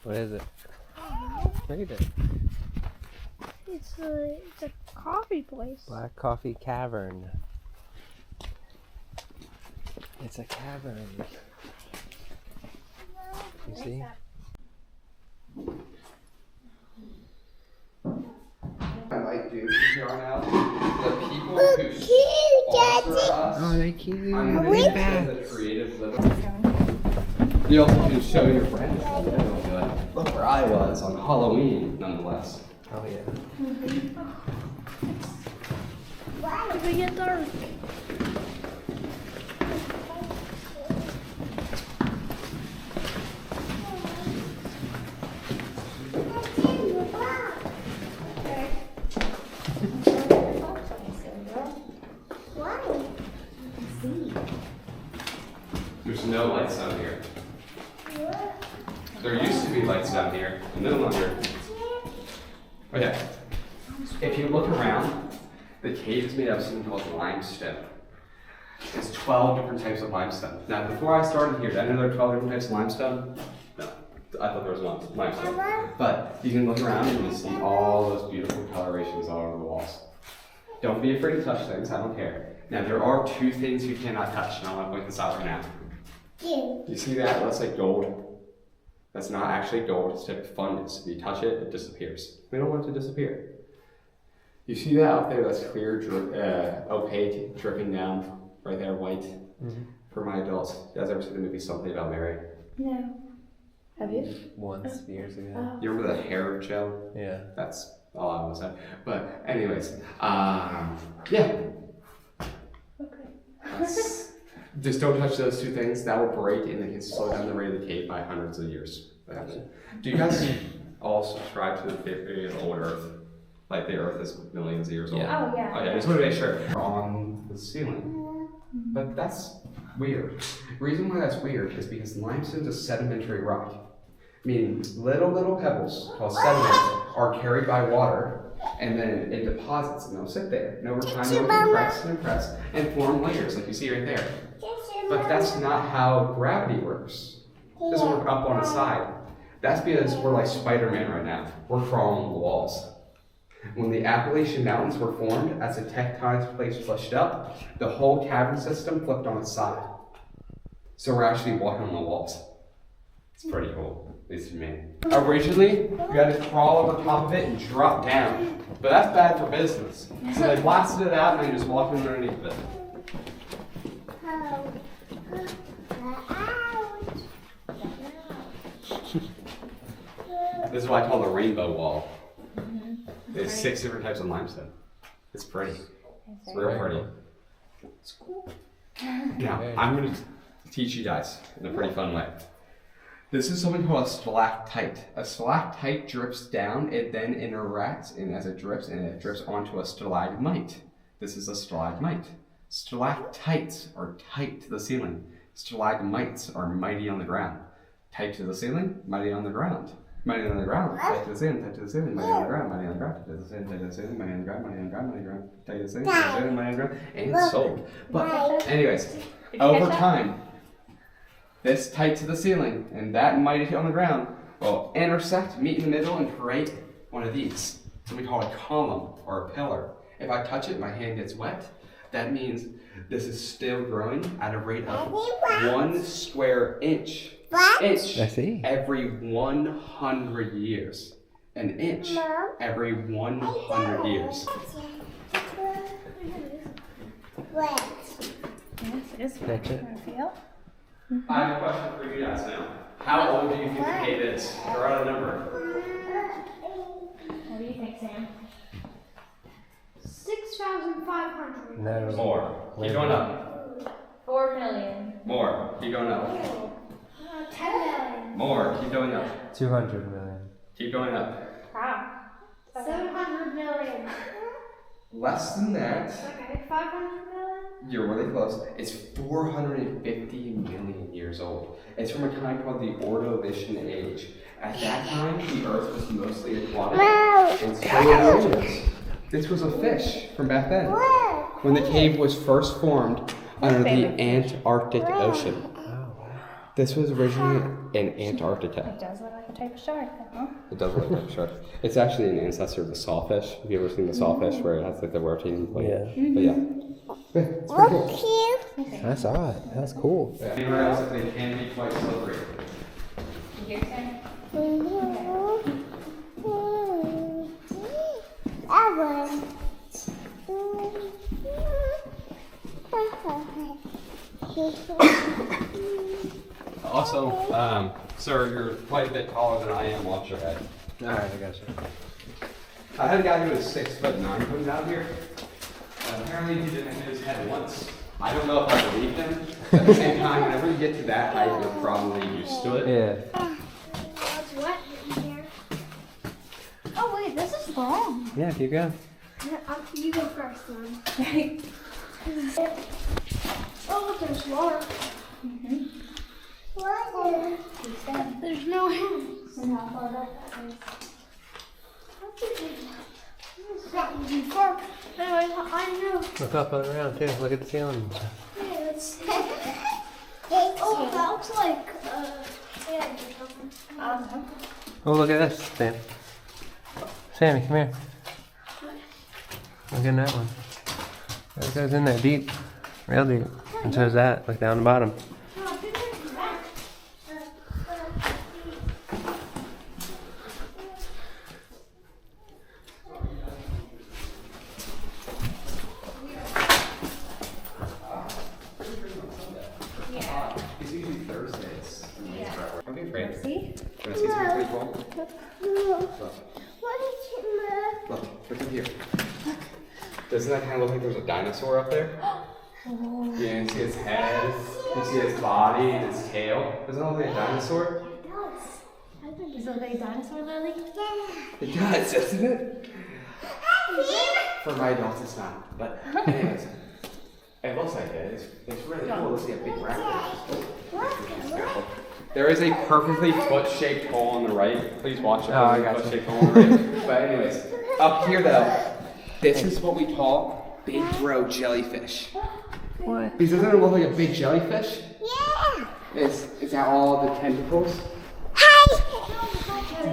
What is it? Read it. It's a coffee place. Black-Coffey cavern. It's a cavern. You see? I like dude here on out. The people who sponsor us. Oh, they're cute. I'm They're really bad. the creative living. You also can show your friends. Look where I was on Halloween, nonetheless. Oh yeah. Wow, we get dark. There's no lights down here. There used to be lights down here, and no longer. Okay. If you look around, the cave is made out of something called limestone. There's 12 different types of limestone. Now, before I started here, did I know there were 12 different types of limestone? No. I thought there was one limestone. But you can look around and you see all those beautiful colorations all over the walls. Don't be afraid to touch things, I don't care. Now, there are two things you cannot touch, and I want to point this out right now. You see that? That's like gold. That's not actually gold, it's type of fungus. If you touch it, it disappears. We don't want it to disappear. You see that out there? That's clear, opaque, dripping down right there, white. For my adults. You guys ever see the movie Something About Mary? No. Have you? Once, years ago. You remember the hair gel? Yeah. That's all I was saying. But anyways, yeah. Okay. Just don't touch those two things. That will break and they can slow down the rate of the cave by hundreds of years. Do you guys all subscribe to the theory of the old Earth? Like the Earth is millions of years old? Yeah. Oh, yeah. Okay, I just want to make sure. On the ceiling. But that's weird. The reason why that's weird is because limestone is a sedimentary rock. Meaning little pebbles called sediment are carried by water and then it deposits and they'll sit there. And over time they'll compress and form layers like you see right there. But that's not how gravity works. It doesn't work up on the side. That's because we're like Spider-Man right now. We're crawling on the walls. When the Appalachian Mountains were formed, as the tectonic plates pushed up, the whole cavern system flipped on its side. So we're actually walking on the walls. It's pretty cool, at least to me. Originally, we had to crawl over top of it and drop down. But that's bad for business. So they blasted it out and they just walked underneath of it. This is what I call the rainbow wall. There's 6 different types of limestone. It's pretty. It's real pretty. It's cool. Now, I'm going to teach you guys in a pretty fun way. This is something called a stalactite. A stalactite drips down, it then interacts, and as it drips onto a stalagmite. This is a stalagmite. Stalactites are tight to the ceiling. Stalagmites are mighty on the ground. Tight to the ceiling, mighty on the ground. Mighty on the ground, tight to the ceiling, tight to the ceiling, mighty on the ground, mighty on the ground, tight to the ceiling, tight to the ceiling, mighty on the ground, mighty on the ground, mighty on the ground, tight to the ceiling, tight to the ceiling, mighty on the ground, and it's sold. But anyways, over time, this tight to the ceiling and that mighty on the ground will intersect, meet in the middle, and create one of these. So we call it a column or a pillar. If I touch it, my hand gets wet. That means this is still growing at a rate of 1 square inch. I see. Every 100 years. An inch every 100 years. Yes, That's it. I have a question for you guys now. How old do you think the cave is? Throw out a number. What do you think, Sam? 6,500. No. More. Keep going up. 4 million. More. Keep going up. 10 million. More. Keep going up. 200 million. Keep going up. Wow. 700 million. Less than that. Okay, 500 million. You're really close. It's 450 million years old. It's from a time called the Ordovician Age. At that time, the Earth was mostly aquatic, and so was. This was a fish from back then, when the cave was first formed under the Antarctic Ocean. This was originally in Antarctica. It does look like a type of shark, huh? It does look like a shark. It's actually an ancestor of the sawfish. Have you ever seen the sawfish where it has like the rotating plate? Yeah. But yeah. It's pretty cool. I saw it. That's cool. Anywhere else, they can be quite slippery. Here, Sam. Also, sir, you're quite a bit taller than I am. Watch your head. Alright, I got you. I had a guy who was 6'9" comes out here. Apparently he didn't hit his head once. I don't know if I believe him. But at the same time, whenever you get to that height, you're probably used to it. Yeah. It's wet in here. Oh wait, this is long. Yeah, keep going. You go first, then. Oh, look, there's water. What? There's no hands. How far back that is. Before, anyway, I know. Look up and around too. Look at the ceiling. Yeah, it's. Oh, that looks like sand or something. I don't know. Oh, look at this, Sam. Sammy, come here. Look at that one. It goes in there deep. Real deep. And so is that. Look down the bottom. It's usually Thursdays. Okay, great. See? Want to see something pretty cool? Look, look up here. Doesn't that kind of look like there's a dinosaur up there? Yeah, you see its head, you see its body, and its tail. Doesn't it look like a dinosaur? Is it like a dinosaur, Lily? It does, doesn't it? For my adults, it's not. But anyways, it looks like it. It's really cool to see a big rabbit. There is a perfectly foot-shaped hole on the right. Please watch it. Oh, I There's a got you. foot-shaped hole on the right. But anyways, up here though, this is what we call big bro jellyfish. What? Because doesn't it look like a big jellyfish? Yeah. Is that all the tentacles?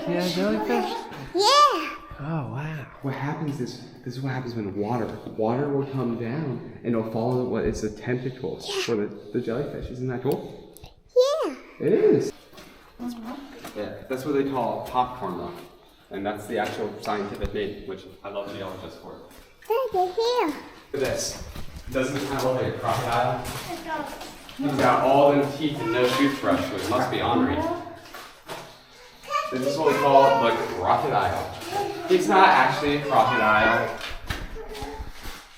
See that jellyfish? Yeah. Oh, wow. What happens is, this is what happens when water will come down and it'll follow what is the tentacles for the jellyfish. Isn't that cool? Yeah. It is. Yeah, that's what they call popcorn rock. And that's the actual scientific name, which I love geologists for. Look here. Look at this. Doesn't it kind of look like a crocodile? It does. He's got all them teeth and no toothbrush, which must be ornery. This is what we call the crocodile. It's not actually a crocodile.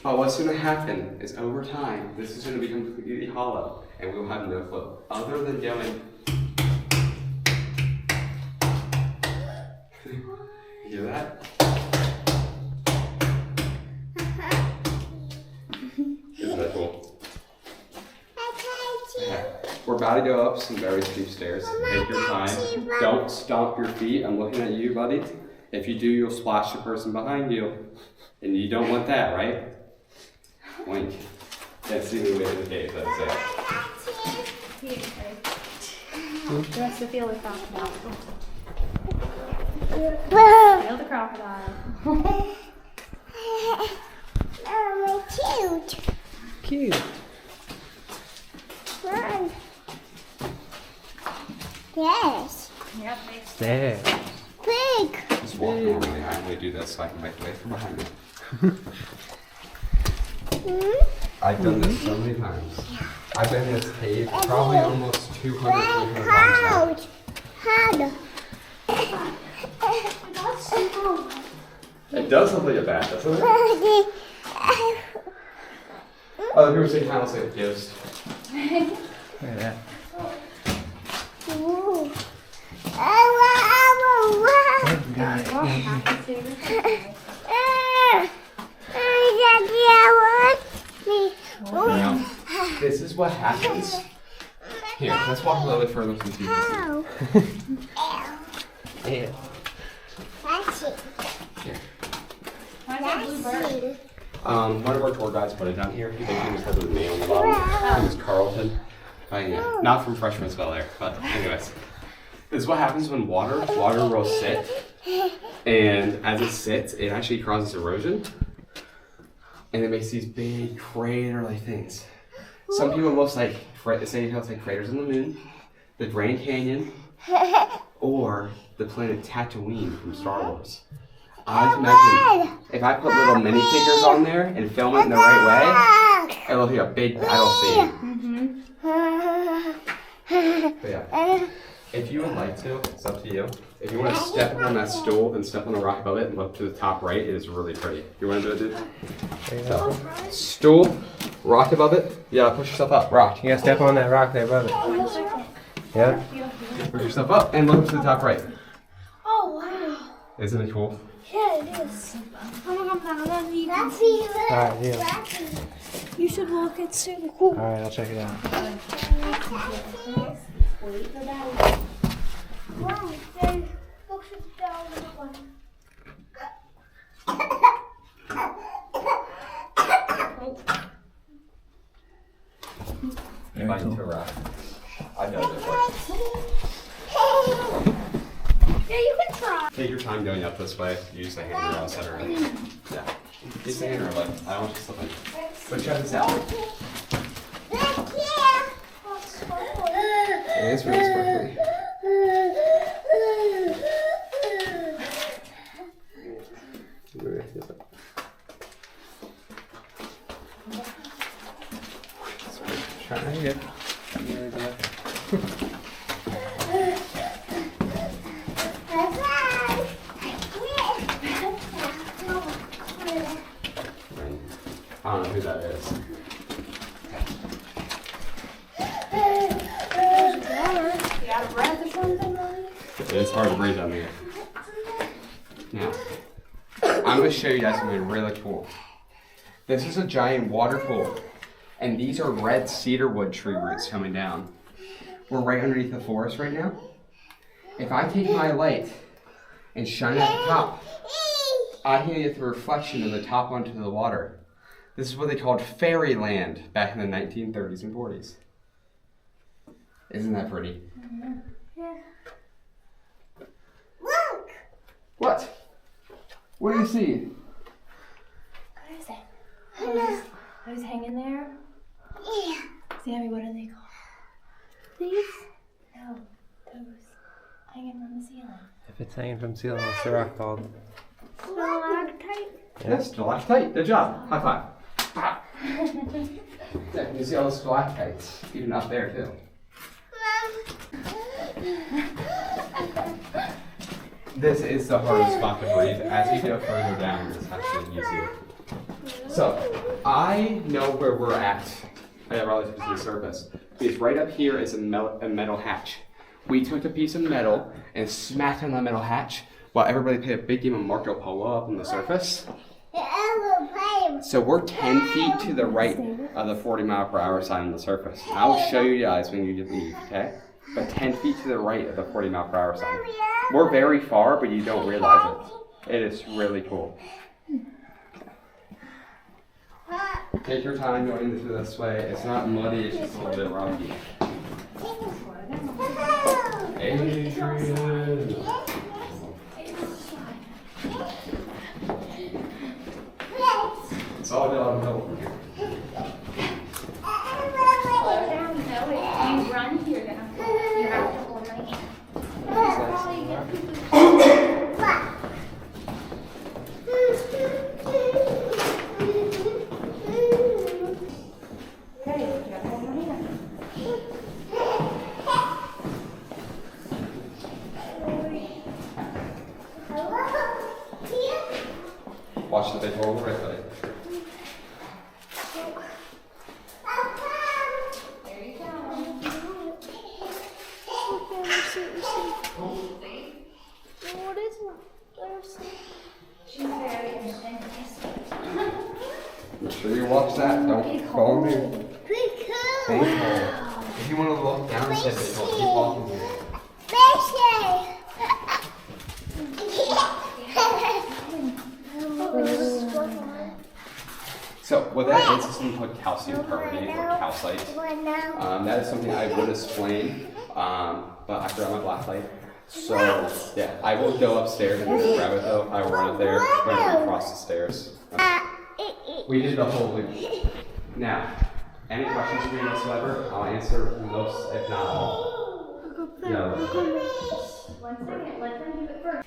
But what's going to happen is over time, this is going to be completely hollow, and we'll have no clue. Other than going... You hear that? Isn't that cool? Okay. We're about to go up some very steep stairs. Take your time. Don't stomp your feet. I'm looking at you, buddy. If you do, you'll splash the person behind you. And you don't want that, right? Wink. That's the only way to the cave, that's it. He wants to feel the crocodile. Feel the crocodile. Cute. Cute. Run. Yes. Yep. There. Big. Just walk normally. I only do this so I can make way from behind me. I've done this so many times. I've been in this cave probably almost 200, 300 times now. It does look like a bat, doesn't it? Other people say it kind of looks like a ghost. Look at that. Good guy. Now, this is what happens. Here, let's walk a little bit further so you can see. Yeah. Here. Bluebird. One of our tour guides put it down here. He thinks he was having a nail on the bottom. It was Carlton. But yeah, not from freshman spell there. But anyways, this is what happens when water will sit, and as it sits, it actually causes erosion, and it makes these big crater-like things. Some people most like say it looks like craters on the moon, the Grand Canyon, or the planet Tatooine from Star Wars. I like to imagine if I put little mini figures on there and film it in the right way, it will be a big battle scene. But yeah, if you would like to, it's up to you. If you want to step on that stool and step on the rock above it and look to the top right, it is really pretty. You want to do it, dude? So, stool, rock above it. Yeah, push yourself up, rock. You gotta step on that rock there above it. Yeah? Push yourself up and look up to the top right. Oh, wow. Isn't it cool? Yeah, it is. Oh my god, that's Alright, yeah. You should look, it's super cool. Alright, I'll check it out. Wow, there's books down the one. You might need to rock. I know this. Yeah, you can try. Take your time going up this way. Use the handrail center. Yeah. Use the handrail, but I don't want you slipping. But check this out. It is really sparkly. Trying to get. I don't know who that is. You out of breath or something, Mommy? It's hard to breathe down here. Now, I'm going to show you guys something really cool. This is a giant water pool, and these are red cedarwood tree roots coming down. We're right underneath the forest right now. If I take my light and shine it at the top, I can get the reflection of the top onto the water. This is what they called fairyland back in the 1930s and 40s. Isn't that pretty? Yeah. What? What do you see? What is it? Those hanging there? Yeah. Sammy, what are they called? These? No, those hanging from the ceiling. If it's hanging from the ceiling, what's the rock called? Stalactite. Yes, stalactite. Good job. High five. Ah. Yeah, you can see all the stalactites, even up there too. This is the hardest spot to breathe. As you go further down, it's actually easier. So, I know where we're at. I have relative to the surface. Because right up here is a metal hatch. We took a piece of metal and smacked on that metal hatch while everybody played a big game of Marco Polo up on the surface. So we're 10 feet to the right of the 40-mile-per-hour sign on the surface. I'll show you guys when you leave, okay? But 10 feet to the right of the 40-mile-per-hour sign. We're very far, but you don't realize it. It is really cool. Take your time going into this way. It's not muddy, it's just a little bit rocky. Adrian! It's all downhill from here. Slow down, no, if you run here now, you have to hold my hand. That's how you get Watch the big hole on the right side. There you go. What is it? She's very intense. Make sure you watch that. Don't fall in here. Big hole. If you want to look down and hit big hole, keep walking here. So what that is something called calcium carbonate or calcite. That is something I would explain, but I forgot my black light. So yeah, I will go upstairs and grab it though. I will run it there, run it across the stairs. We did the whole loop. Now, any questions for me whatsoever? I'll answer most, if not all. No. 1 second, let them do it first.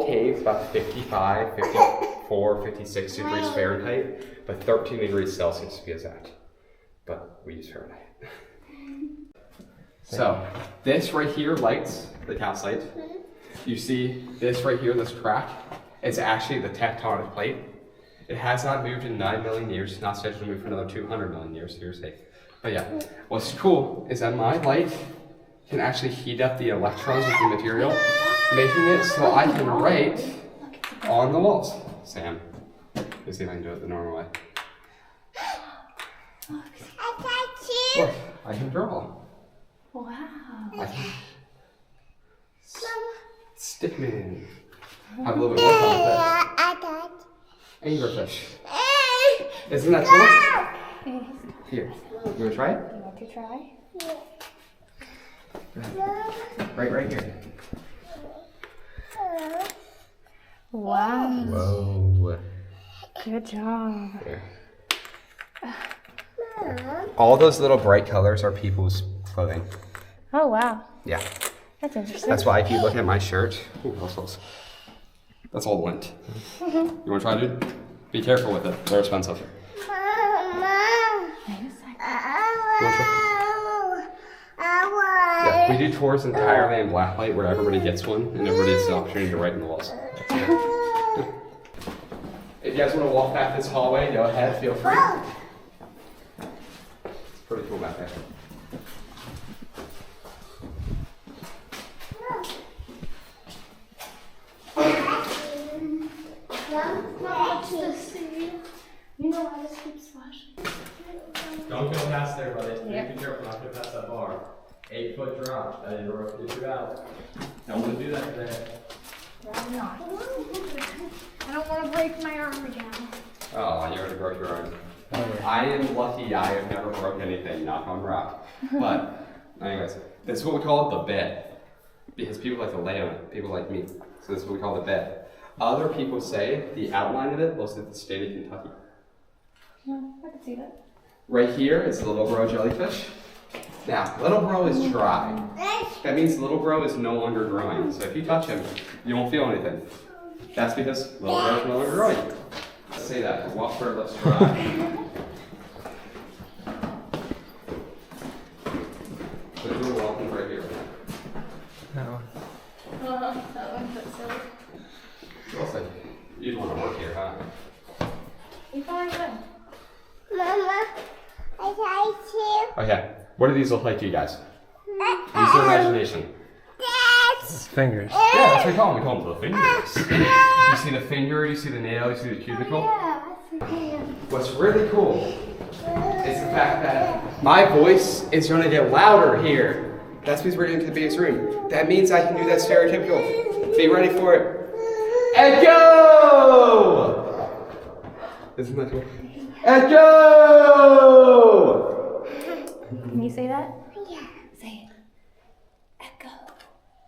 Caves about 55, 54, 56 degrees Fahrenheit, but 13 degrees Celsius to be exact. But we use Fahrenheit. So this right here lights the calcite. You see this right here, this crack, it's actually the tectonic plate. It has not moved in 9 million years, not scheduled to move for another 200 million years, so you're safe. But yeah, what's cool is that my light can actually heat up the electrons with the material, making it so I can write on the walls. Sam, let's see if I can do it the normal way. Look, I can draw. Wow. I can Stickman. Have a little bit more fun with it. Anglerfish. Isn't that cool? Here, you want to try it? You want to try? Right here. Wow. Whoa. Good job. There. All those little bright colors are people's clothing. Oh, wow. Yeah. That's interesting. That's why if you look at my shirt, ooh, that's all lint. You want to try, dude? Be careful with it. They're expensive. Wait a second. Yeah, we do tours entirely in blacklight where everybody gets one and everybody gets the opportunity to write in the walls. If you guys want to walk back this hallway, go ahead, feel free. It's pretty cool back there. You know I just keep splashing. Don't go past there, buddy. Be careful not to go past that bar. 8-foot drop. That didn't work you out. Don't want to do that today. I'm not. I don't want to break my arm again. Oh, you already broke your arm. I am lucky I have never broke anything, knock on rock. But, anyways, this is what we call the bed. Because people like to lay on it, people like me. So this is what we call the bed. Other people say the outline of it looks like the state of Kentucky. Yeah, I can see that. Right here is the little bro jellyfish. Now, little bro is dry. That means little bro is no longer growing. So if you touch him, you won't feel anything. That's because little bro is no longer growing. Let's say that. Walk where it looks dry. So do a walking right here. That one. That one, that's silly. Looks like you'd want to work here, huh? You probably would. Mama, I tried to. Okay. What do these look like to you guys? Use your imagination. It's fingers. Yeah, that's what we call them. We call them the fingers. You see the finger, you see the nail, you see the cuticle. Yeah, I see. What's really cool is the fact that my voice is going to get louder here. That's because we're getting to the biggest room. That means I can do that stereotypical. Be ready for it. Echo! Isn't that cool? Echo! Can you say that? Yeah. Say it. Echo.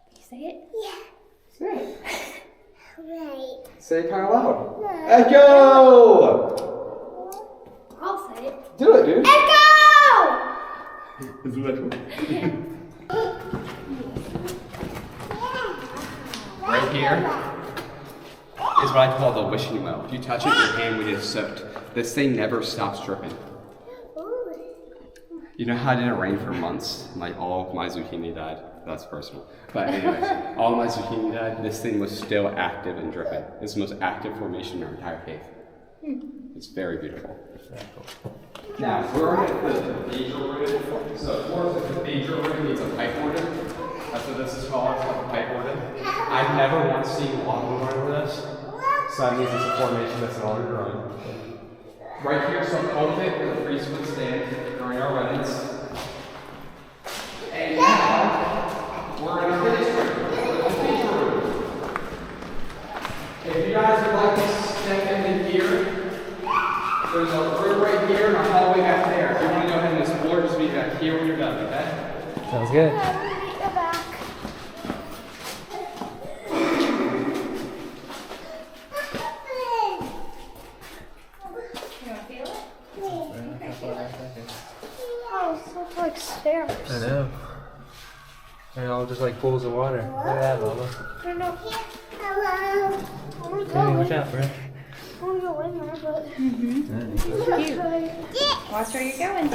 Can you say it? Yeah. Say it. Right. Say it kind of loud. Echo! I'll say it. Do it, dude. Echo! Isn't that cool? Right here is what I call the wishing well. If you touch it, your hand will get soaked. This thing never stops dripping. You know how it didn't rain for months? Like all of my zucchini died. That's personal. But anyways, all of my zucchini died. This thing was still active and dripping. It's the most active formation in our entire cave. It's very beautiful. Now, we're going to the cathedral room. So, of course, the cathedral room needs a pipe organ. That's what this is called. It's called the pipe organ. I've never once seen water over this. So that means it's a formation that's no longer growing. Right here, some cultivate where the priests would stand during our weddings. And now, we're in a feature room. If you guys would like to step in here, there's a room right here and a hallway back there. If you want to go ahead and explore, just meet back here when you're done, okay? Sounds good. Like stairs. I know. They're all just like pools of water. Look at that, Mama. I know. Hello. Hey, watch out, bro. I want to go in there, but. Cute. Watch where you're going.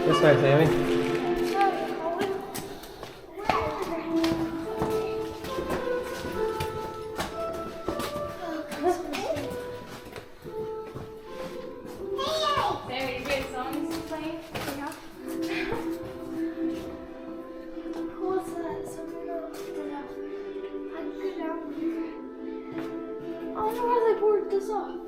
This way, Sammy. Sammy, you get songs playing? What's that? Someone else. I can get down here. I don't know how they boarded this off.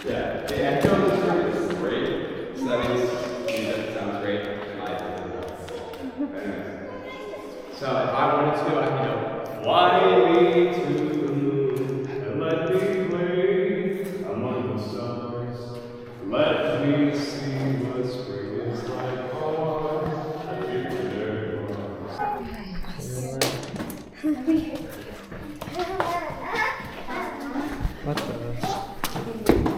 Yeah, the echo of this room is great. So that means that sounds great. Anyways. So if I wanted to, I can go, fly me to the moon and let me play among the stars. Let me see what spring is like on a future Mars. What the?